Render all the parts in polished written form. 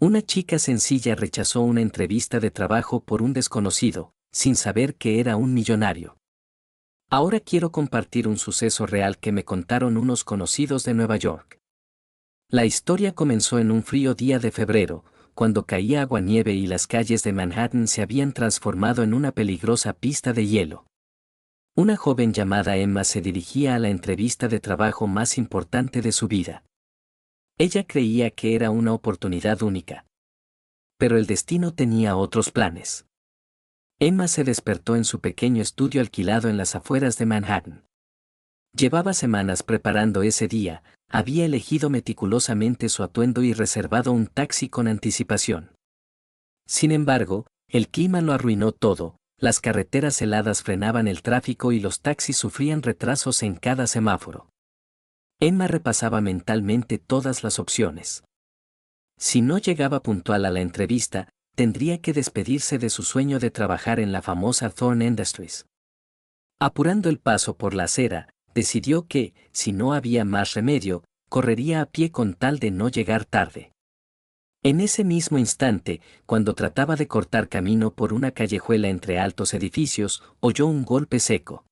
Una chica sencilla rechazó una entrevista de trabajo por un desconocido, sin saber que era un millonario. Ahora quiero compartir un suceso real que me contaron unos conocidos de Nueva York. La historia comenzó en un frío día de febrero, cuando caía aguanieve y las calles de Manhattan se habían transformado en una peligrosa pista de hielo. Una joven llamada Emma se dirigía a la entrevista de trabajo más importante de su vida. Ella creía que era una oportunidad única. Pero el destino tenía otros planes. Emma se despertó en su pequeño estudio alquilado en las afueras de Manhattan. Llevaba semanas preparando ese día, había elegido meticulosamente su atuendo y reservado un taxi con anticipación. Sin embargo, el clima lo arruinó todo, las carreteras heladas frenaban el tráfico y los taxis sufrían retrasos en cada semáforo. Emma repasaba mentalmente todas las opciones. Si no llegaba puntual a la entrevista, tendría que despedirse de su sueño de trabajar en la famosa Thorne Industries. Apurando el paso por la acera, decidió que, si no había más remedio, correría a pie con tal de no llegar tarde. En ese mismo instante, cuando trataba de cortar camino por una callejuela entre altos edificios, oyó un golpe seco.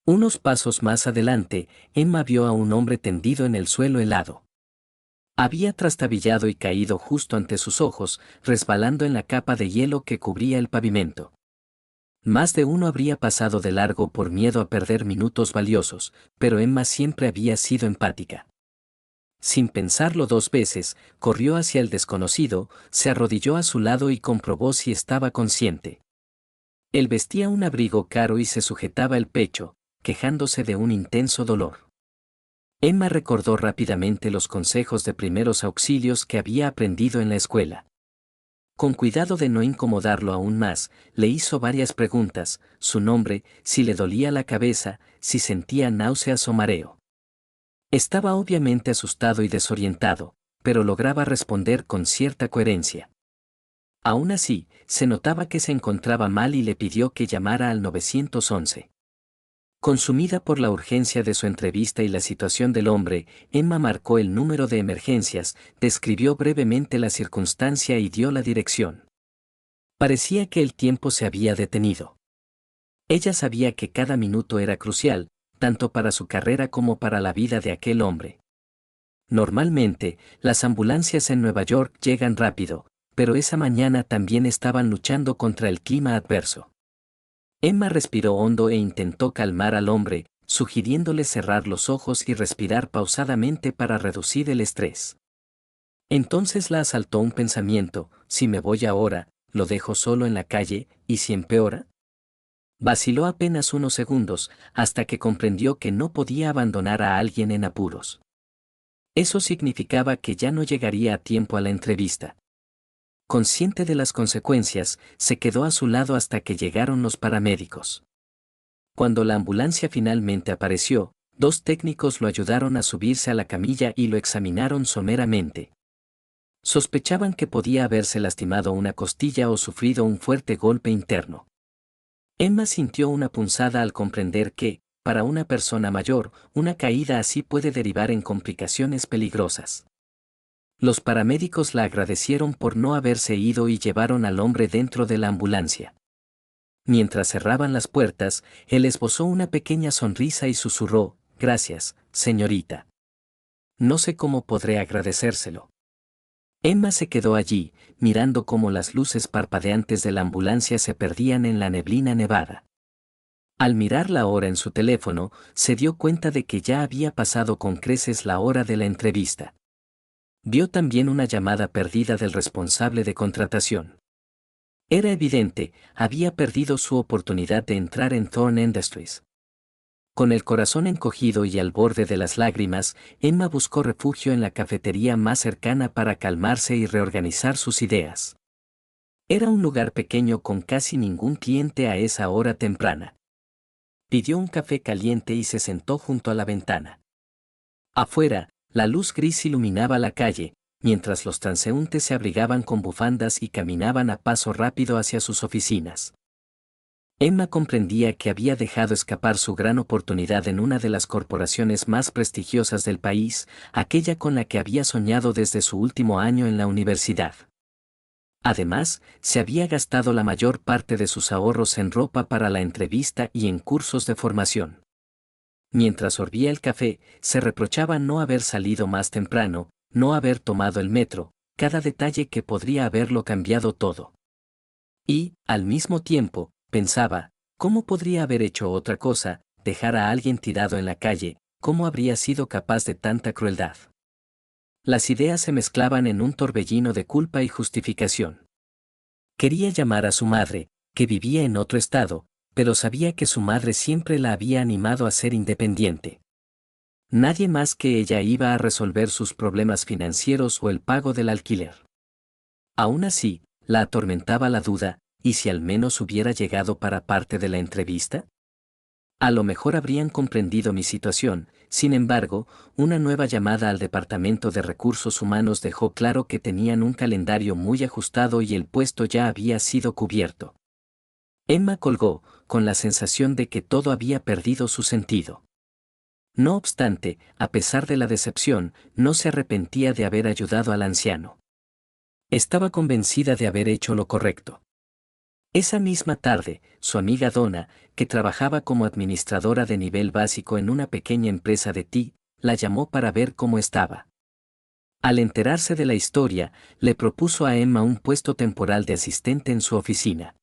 Unos pasos más adelante, Emma vio a un hombre tendido en el suelo helado. Había trastabillado y caído justo ante sus ojos, resbalando en la capa de hielo que cubría el pavimento. Más de uno habría pasado de largo por miedo a perder minutos valiosos, pero Emma siempre había sido empática. Sin pensarlo dos veces, corrió hacia el desconocido, se arrodilló a su lado y comprobó si estaba consciente. Él vestía un abrigo caro y se sujetaba el pecho, quejándose de un intenso dolor. Emma recordó rápidamente los consejos de primeros auxilios que había aprendido en la escuela. Con cuidado de no incomodarlo aún más, le hizo varias preguntas: su nombre, si le dolía la cabeza, si sentía náuseas o mareo. Estaba obviamente asustado y desorientado, pero lograba responder con cierta coherencia. Aún así, se notaba que se encontraba mal y le pidió que llamara al 911. Consumida por la urgencia de su entrevista y la situación del hombre, Emma marcó el número de emergencias, describió brevemente la circunstancia y dio la dirección. Parecía que el tiempo se había detenido. Ella sabía que cada minuto era crucial, tanto para su carrera como para la vida de aquel hombre. Normalmente, las ambulancias en Nueva York llegan rápido, pero esa mañana también estaban luchando contra el clima adverso. Emma respiró hondo e intentó calmar al hombre, sugiriéndole cerrar los ojos y respirar pausadamente para reducir el estrés. Entonces la asaltó un pensamiento: si me voy ahora, lo dejo solo en la calle, ¿y si empeora? Vaciló apenas unos segundos, hasta que comprendió que no podía abandonar a alguien en apuros. Eso significaba que ya no llegaría a tiempo a la entrevista. Consciente de las consecuencias, se quedó a su lado hasta que llegaron los paramédicos. Cuando la ambulancia finalmente apareció, dos técnicos lo ayudaron a subirse a la camilla y lo examinaron someramente. Sospechaban que podía haberse lastimado una costilla o sufrido un fuerte golpe interno. Emma sintió una punzada al comprender que, para una persona mayor, una caída así puede derivar en complicaciones peligrosas. Los paramédicos la agradecieron por no haberse ido y llevaron al hombre dentro de la ambulancia. Mientras cerraban las puertas, él esbozó una pequeña sonrisa y susurró: «Gracias, señorita. No sé cómo podré agradecérselo». Emma se quedó allí, mirando cómo las luces parpadeantes de la ambulancia se perdían en la neblina nevada. Al mirar la hora en su teléfono, se dio cuenta de que ya había pasado con creces la hora de la entrevista. Vio también una llamada perdida del responsable de contratación. Era evidente, había perdido su oportunidad de entrar en Thorne Industries. Con el corazón encogido y al borde de las lágrimas, Emma buscó refugio en la cafetería más cercana para calmarse y reorganizar sus ideas. Era un lugar pequeño con casi ningún cliente a esa hora temprana. Pidió un café caliente y se sentó junto a la ventana. Afuera, la luz gris iluminaba la calle, mientras los transeúntes se abrigaban con bufandas y caminaban a paso rápido hacia sus oficinas. Emma comprendía que había dejado escapar su gran oportunidad en una de las corporaciones más prestigiosas del país, aquella con la que había soñado desde su último año en la universidad. Además, se había gastado la mayor parte de sus ahorros en ropa para la entrevista y en cursos de formación. Mientras sorbía el café, se reprochaba no haber salido más temprano, no haber tomado el metro, cada detalle que podría haberlo cambiado todo. Y, al mismo tiempo, pensaba, ¿cómo podría haber hecho otra cosa, dejar a alguien tirado en la calle? ¿Cómo habría sido capaz de tanta crueldad? Las ideas se mezclaban en un torbellino de culpa y justificación. Quería llamar a su madre, que vivía en otro estado, pero sabía que su madre siempre la había animado a ser independiente. Nadie más que ella iba a resolver sus problemas financieros o el pago del alquiler. Aún así, la atormentaba la duda, ¿y si al menos hubiera llegado para parte de la entrevista? A lo mejor habrían comprendido mi situación. Sin embargo, una nueva llamada al Departamento de Recursos Humanos dejó claro que tenían un calendario muy ajustado y el puesto ya había sido cubierto. Emma colgó, con la sensación de que todo había perdido su sentido. No obstante, a pesar de la decepción, no se arrepentía de haber ayudado al anciano. Estaba convencida de haber hecho lo correcto. Esa misma tarde, su amiga Donna, que trabajaba como administradora de nivel básico en una pequeña empresa de té, la llamó para ver cómo estaba. Al enterarse de la historia, le propuso a Emma un puesto temporal de asistente en su oficina.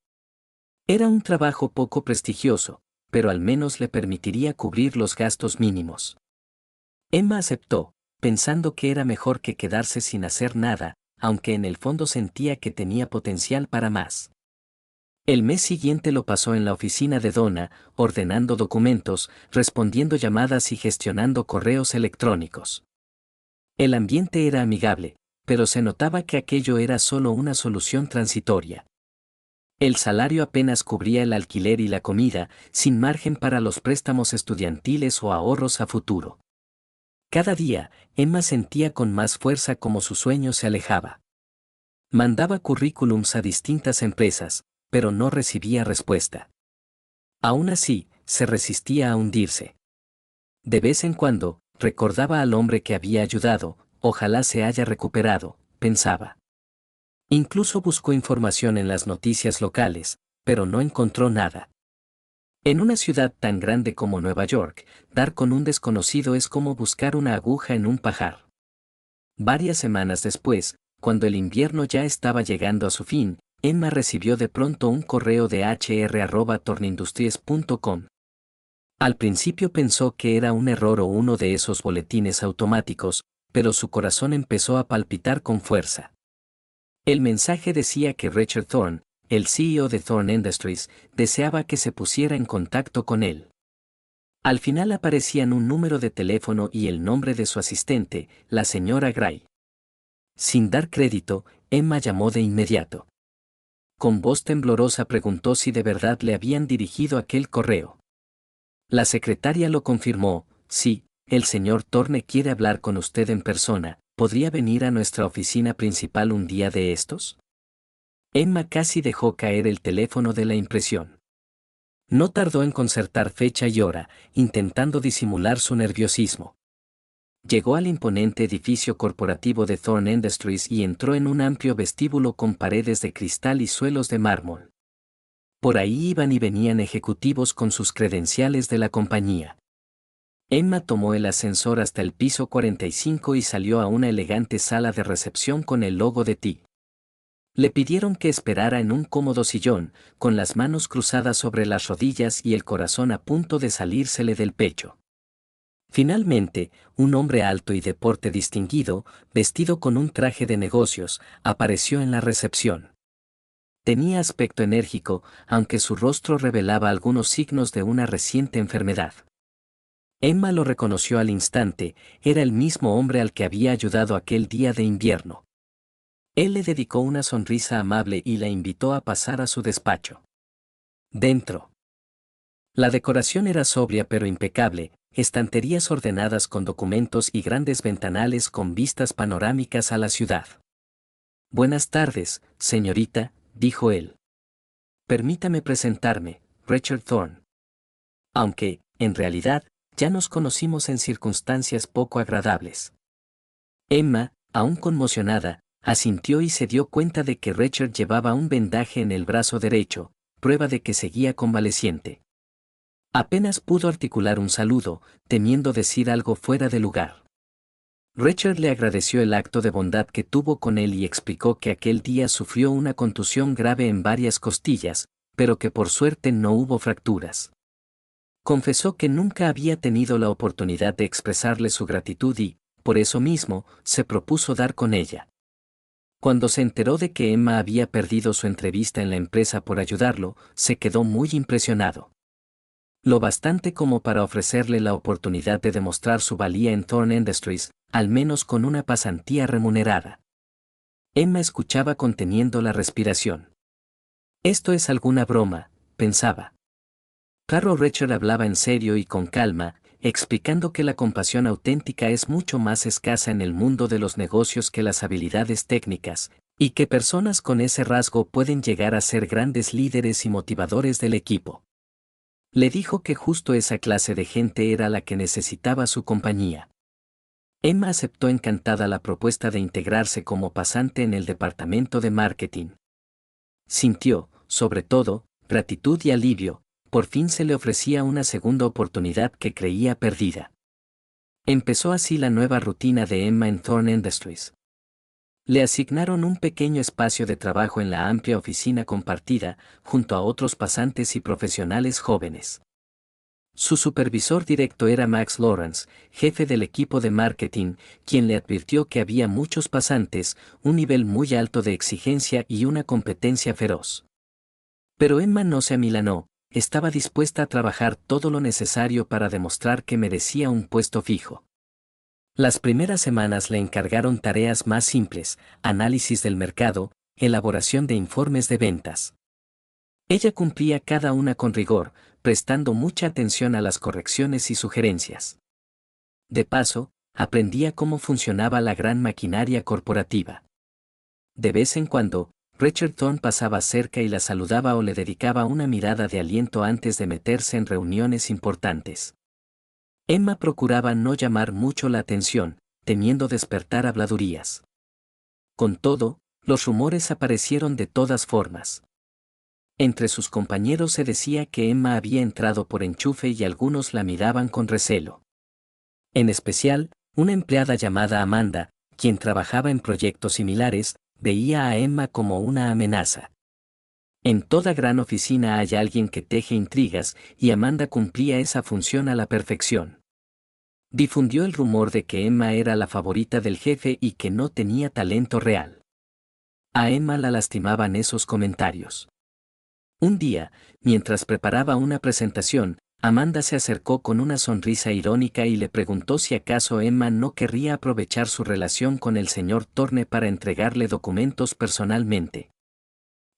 Era un trabajo poco prestigioso, pero al menos le permitiría cubrir los gastos mínimos. Emma aceptó, pensando que era mejor que quedarse sin hacer nada, aunque en el fondo sentía que tenía potencial para más. El mes siguiente lo pasó en la oficina de Donna, ordenando documentos, respondiendo llamadas y gestionando correos electrónicos. El ambiente era amigable, pero se notaba que aquello era solo una solución transitoria. El salario apenas cubría el alquiler y la comida, sin margen para los préstamos estudiantiles o ahorros a futuro. Cada día, Emma sentía con más fuerza cómo su sueño se alejaba. Mandaba currículums a distintas empresas, pero no recibía respuesta. Aún así, se resistía a hundirse. De vez en cuando, recordaba al hombre que había ayudado, ojalá se haya recuperado, pensaba. Incluso buscó información en las noticias locales, pero no encontró nada. En una ciudad tan grande como Nueva York, dar con un desconocido es como buscar una aguja en un pajar. Varias semanas después, cuando el invierno ya estaba llegando a su fin, Emma recibió de pronto un correo de hr@tornindustries.com. Al principio pensó que era un error o uno de esos boletines automáticos, pero su corazón empezó a palpitar con fuerza. El mensaje decía que Richard Thorne, el CEO de Thorne Industries, deseaba que se pusiera en contacto con él. Al final aparecían un número de teléfono y el nombre de su asistente, la señora Gray. Sin dar crédito, Emma llamó de inmediato. Con voz temblorosa preguntó si de verdad le habían dirigido aquel correo. La secretaria lo confirmó: sí, el señor Thorne quiere hablar con usted en persona, ¿podría venir a nuestra oficina principal un día de estos? Emma casi dejó caer el teléfono de la impresión. No tardó en concertar fecha y hora, intentando disimular su nerviosismo. Llegó al imponente edificio corporativo de Thorne Industries y entró en un amplio vestíbulo con paredes de cristal y suelos de mármol. Por ahí iban y venían ejecutivos con sus credenciales de la compañía. Emma tomó el ascensor hasta el piso 45 y salió a una elegante sala de recepción con el logo de T. Le pidieron que esperara en un cómodo sillón, con las manos cruzadas sobre las rodillas y el corazón a punto de salírsele del pecho. Finalmente, un hombre alto y de porte distinguido, vestido con un traje de negocios, apareció en la recepción. Tenía aspecto enérgico, aunque su rostro revelaba algunos signos de una reciente enfermedad. Emma lo reconoció al instante, era el mismo hombre al que había ayudado aquel día de invierno. Él le dedicó una sonrisa amable y la invitó a pasar a su despacho. Dentro. La decoración era sobria pero impecable, estanterías ordenadas con documentos y grandes ventanales con vistas panorámicas a la ciudad. Buenas tardes, señorita, dijo él. Permítame presentarme, Richard Thorne. Aunque, en realidad, ya nos conocimos en circunstancias poco agradables. Emma, aún conmocionada, asintió y se dio cuenta de que Richard llevaba un vendaje en el brazo derecho, prueba de que seguía convaleciente. Apenas pudo articular un saludo, temiendo decir algo fuera de lugar. Richard le agradeció el acto de bondad que tuvo con él y explicó que aquel día sufrió una contusión grave en varias costillas, pero que por suerte no hubo fracturas. Confesó que nunca había tenido la oportunidad de expresarle su gratitud y, por eso mismo, se propuso dar con ella. Cuando se enteró de que Emma había perdido su entrevista en la empresa por ayudarlo, se quedó muy impresionado. Lo bastante como para ofrecerle la oportunidad de demostrar su valía en Thorne Industries, al menos con una pasantía remunerada. Emma escuchaba conteniendo la respiración. Esto es alguna broma, pensaba. Claro, Richard hablaba en serio y con calma, explicando que la compasión auténtica es mucho más escasa en el mundo de los negocios que las habilidades técnicas, y que personas con ese rasgo pueden llegar a ser grandes líderes y motivadores del equipo. Le dijo que justo esa clase de gente era la que necesitaba su compañía. Emma aceptó encantada la propuesta de integrarse como pasante en el departamento de marketing. Sintió, sobre todo, gratitud y alivio. Por fin se le ofrecía una segunda oportunidad que creía perdida. Empezó así la nueva rutina de Emma en Thorne Industries. Le asignaron un pequeño espacio de trabajo en la amplia oficina compartida, junto a otros pasantes y profesionales jóvenes. Su supervisor directo era Max Lawrence, jefe del equipo de marketing, quien le advirtió que había muchos pasantes, un nivel muy alto de exigencia y una competencia feroz. Pero Emma no se amilanó. Estaba dispuesta a trabajar todo lo necesario para demostrar que merecía un puesto fijo. Las primeras semanas le encargaron tareas más simples, análisis del mercado, elaboración de informes de ventas. Ella cumplía cada una con rigor, prestando mucha atención a las correcciones y sugerencias. De paso, aprendía cómo funcionaba la gran maquinaria corporativa. De vez en cuando, Richard Thorne pasaba cerca y la saludaba o le dedicaba una mirada de aliento antes de meterse en reuniones importantes. Emma procuraba no llamar mucho la atención, temiendo despertar habladurías. Con todo, los rumores aparecieron de todas formas. Entre sus compañeros se decía que Emma había entrado por enchufe y algunos la miraban con recelo. En especial, una empleada llamada Amanda, quien trabajaba en proyectos similares, veía a Emma como una amenaza. En toda gran oficina hay alguien que teje intrigas, y Amanda cumplía esa función a la perfección. Difundió el rumor de que Emma era la favorita del jefe y que no tenía talento real. A Emma la lastimaban esos comentarios. Un día, mientras preparaba una presentación, Amanda se acercó con una sonrisa irónica y le preguntó si acaso Emma no querría aprovechar su relación con el señor Thorne para entregarle documentos personalmente.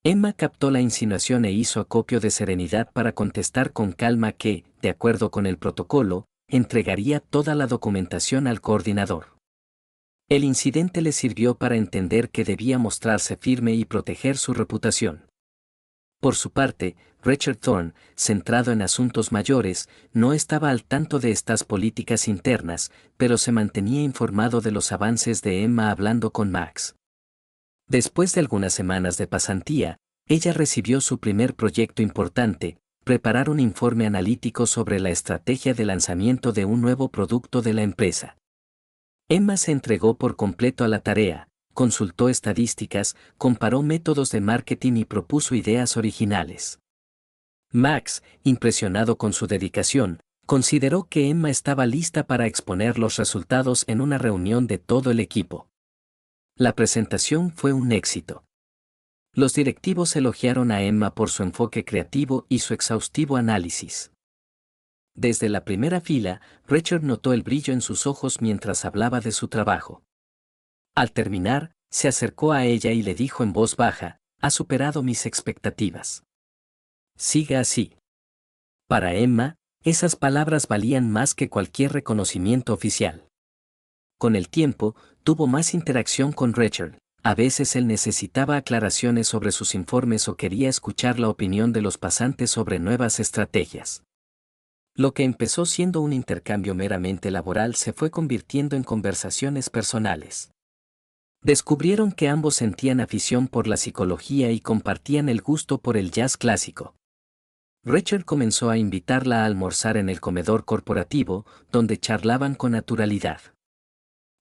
Emma captó la insinuación e hizo acopio de serenidad para contestar con calma que, de acuerdo con el protocolo, entregaría toda la documentación al coordinador. El incidente le sirvió para entender que debía mostrarse firme y proteger su reputación. Por su parte, Richard Thorne, centrado en asuntos mayores, no estaba al tanto de estas políticas internas, pero se mantenía informado de los avances de Emma hablando con Max. Después de algunas semanas de pasantía, ella recibió su primer proyecto importante, preparar un informe analítico sobre la estrategia de lanzamiento de un nuevo producto de la empresa. Emma se entregó por completo a la tarea. Consultó estadísticas, comparó métodos de marketing y propuso ideas originales. Max, impresionado con su dedicación, consideró que Emma estaba lista para exponer los resultados en una reunión de todo el equipo. La presentación fue un éxito. Los directivos elogiaron a Emma por su enfoque creativo y su exhaustivo análisis. Desde la primera fila, Richard notó el brillo en sus ojos mientras hablaba de su trabajo. Al terminar, se acercó a ella y le dijo en voz baja: «Ha superado mis expectativas. Siga así». Para Emma, esas palabras valían más que cualquier reconocimiento oficial. Con el tiempo, tuvo más interacción con Richard, A veces él necesitaba aclaraciones sobre sus informes o quería escuchar la opinión de los pasantes sobre nuevas estrategias. Lo que empezó siendo un intercambio meramente laboral se fue convirtiendo en conversaciones personales. Descubrieron que ambos sentían afición por la psicología y compartían el gusto por el jazz clásico. Rachel comenzó a invitarla a almorzar en el comedor corporativo, donde charlaban con naturalidad.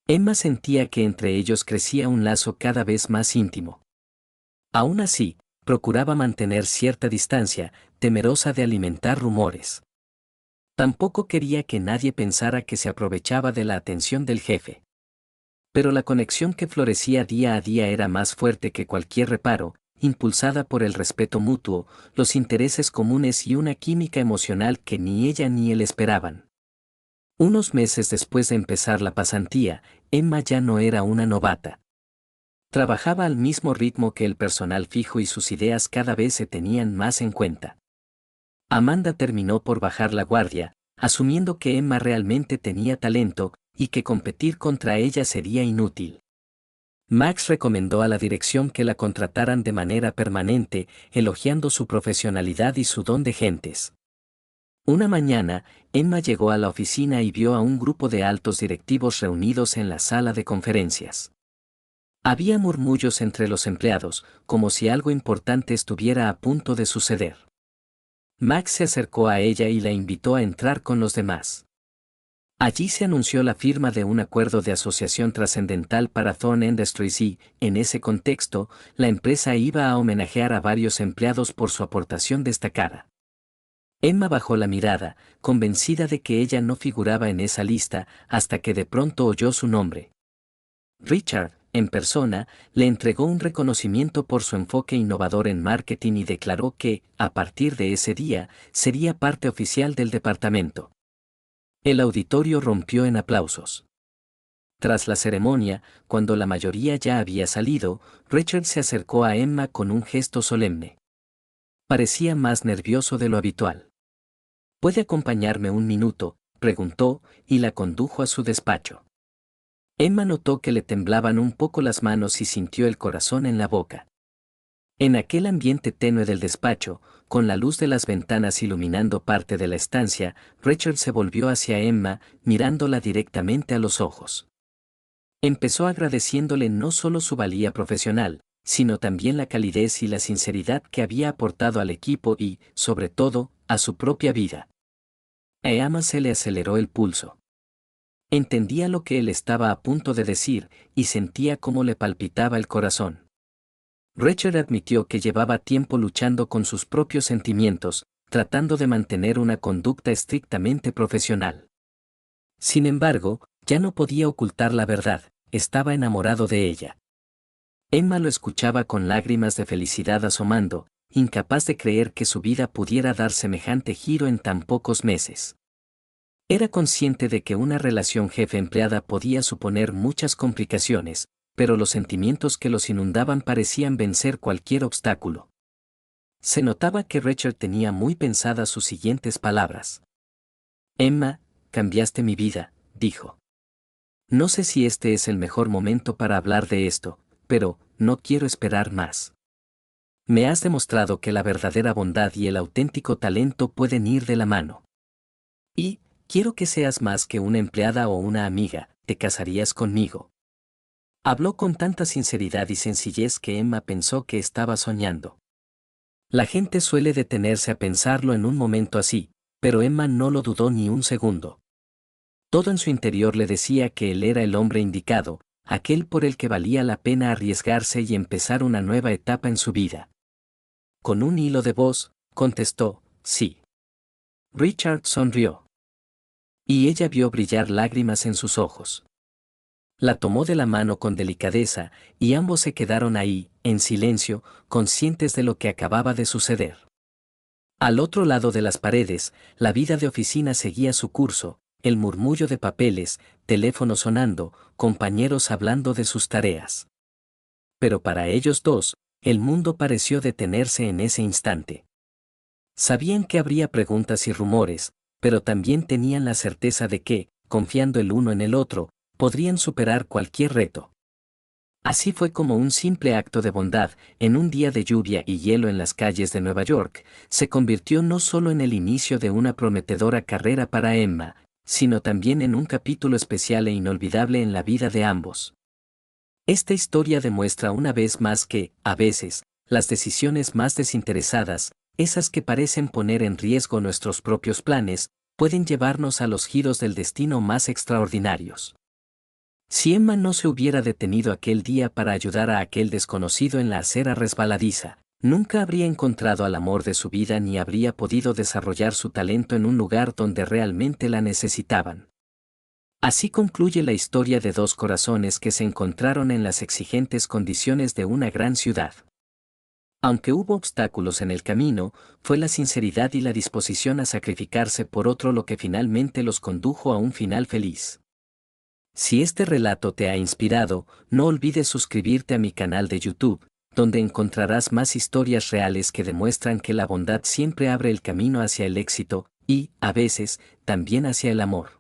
Emma sentía que entre ellos crecía un lazo cada vez más íntimo. Aún así, procuraba mantener cierta distancia, temerosa de alimentar rumores. Tampoco quería que nadie pensara que se aprovechaba de la atención del jefe. Pero la conexión que florecía día a día era más fuerte que cualquier reparo, impulsada por el respeto mutuo, los intereses comunes y una química emocional que ni ella ni él esperaban. Unos meses después de empezar la pasantía, Emma ya no era una novata. Trabajaba al mismo ritmo que el personal fijo y sus ideas cada vez se tenían más en cuenta. Amanda terminó por bajar la guardia, asumiendo que Emma realmente tenía talento y que competir contra ella sería inútil. Max recomendó a la dirección que la contrataran de manera permanente, elogiando su profesionalidad y su don de gentes. Una mañana, Emma llegó a la oficina y vio a un grupo de altos directivos reunidos en la sala de conferencias. Había murmullos entre los empleados, como si algo importante estuviera a punto de suceder. Max se acercó a ella y la invitó a entrar con los demás. Allí se anunció la firma de un acuerdo de asociación trascendental para Thorne Industries y, en ese contexto, la empresa iba a homenajear a varios empleados por su aportación destacada. Emma bajó la mirada, convencida de que ella no figuraba en esa lista, hasta que de pronto oyó su nombre. Richard, en persona, le entregó un reconocimiento por su enfoque innovador en marketing y declaró que, a partir de ese día, sería parte oficial del departamento. El auditorio rompió en aplausos. Tras la ceremonia, cuando la mayoría ya había salido, Richard se acercó a Emma con un gesto solemne. Parecía más nervioso de lo habitual. ¿Puede acompañarme un minuto?, preguntó, y la condujo a su despacho. Emma notó que le temblaban un poco las manos y sintió el corazón en la boca. En aquel ambiente tenue del despacho, con la luz de las ventanas iluminando parte de la estancia, Richard se volvió hacia Emma, mirándola directamente a los ojos. Empezó agradeciéndole no solo su valía profesional, sino también la calidez y la sinceridad que había aportado al equipo y, sobre todo, a su propia vida. A Emma se le aceleró el pulso. Entendía lo que él estaba a punto de decir, y sentía cómo le palpitaba el corazón. Richard admitió que llevaba tiempo luchando con sus propios sentimientos, tratando de mantener una conducta estrictamente profesional. Sin embargo, ya no podía ocultar la verdad, estaba enamorado de ella. Emma lo escuchaba con lágrimas de felicidad asomando, incapaz de creer que su vida pudiera dar semejante giro en tan pocos meses. Era consciente de que una relación jefe-empleada podía suponer muchas complicaciones, pero los sentimientos que los inundaban parecían vencer cualquier obstáculo. Se notaba que Richard tenía muy pensadas sus siguientes palabras. Emma, cambiaste mi vida, dijo. No sé si este es el mejor momento para hablar de esto, pero no quiero esperar más. Me has demostrado que la verdadera bondad y el auténtico talento pueden ir de la mano. Y, quiero que seas más que una empleada o una amiga, ¿te casarías conmigo? Habló con tanta sinceridad y sencillez que Emma pensó que estaba soñando. La gente suele detenerse a pensarlo en un momento así, pero Emma no lo dudó ni un segundo. Todo en su interior le decía que él era el hombre indicado, aquel por el que valía la pena arriesgarse y empezar una nueva etapa en su vida. Con un hilo de voz, contestó, sí. Richard sonrió. Y ella vio brillar lágrimas en sus ojos. La tomó de la mano con delicadeza, y ambos se quedaron ahí, en silencio, conscientes de lo que acababa de suceder. Al otro lado de las paredes, la vida de oficina seguía su curso, el murmullo de papeles, teléfono sonando, compañeros hablando de sus tareas. Pero para ellos dos, el mundo pareció detenerse en ese instante. Sabían que habría preguntas y rumores, pero también tenían la certeza de que, confiando el uno en el otro, podrían superar cualquier reto. Así fue como un simple acto de bondad, en un día de lluvia y hielo en las calles de Nueva York, se convirtió no solo en el inicio de una prometedora carrera para Emma, sino también en un capítulo especial e inolvidable en la vida de ambos. Esta historia demuestra una vez más que, a veces, las decisiones más desinteresadas, esas que parecen poner en riesgo nuestros propios planes, pueden llevarnos a los giros del destino más extraordinarios. Si Emma no se hubiera detenido aquel día para ayudar a aquel desconocido en la acera resbaladiza, nunca habría encontrado al amor de su vida ni habría podido desarrollar su talento en un lugar donde realmente la necesitaban. Así concluye la historia de dos corazones que se encontraron en las exigentes condiciones de una gran ciudad. Aunque hubo obstáculos en el camino, fue la sinceridad y la disposición a sacrificarse por otro lo que finalmente los condujo a un final feliz. Si este relato te ha inspirado, no olvides suscribirte a mi canal de YouTube, donde encontrarás más historias reales que demuestran que la bondad siempre abre el camino hacia el éxito y, a veces, también hacia el amor.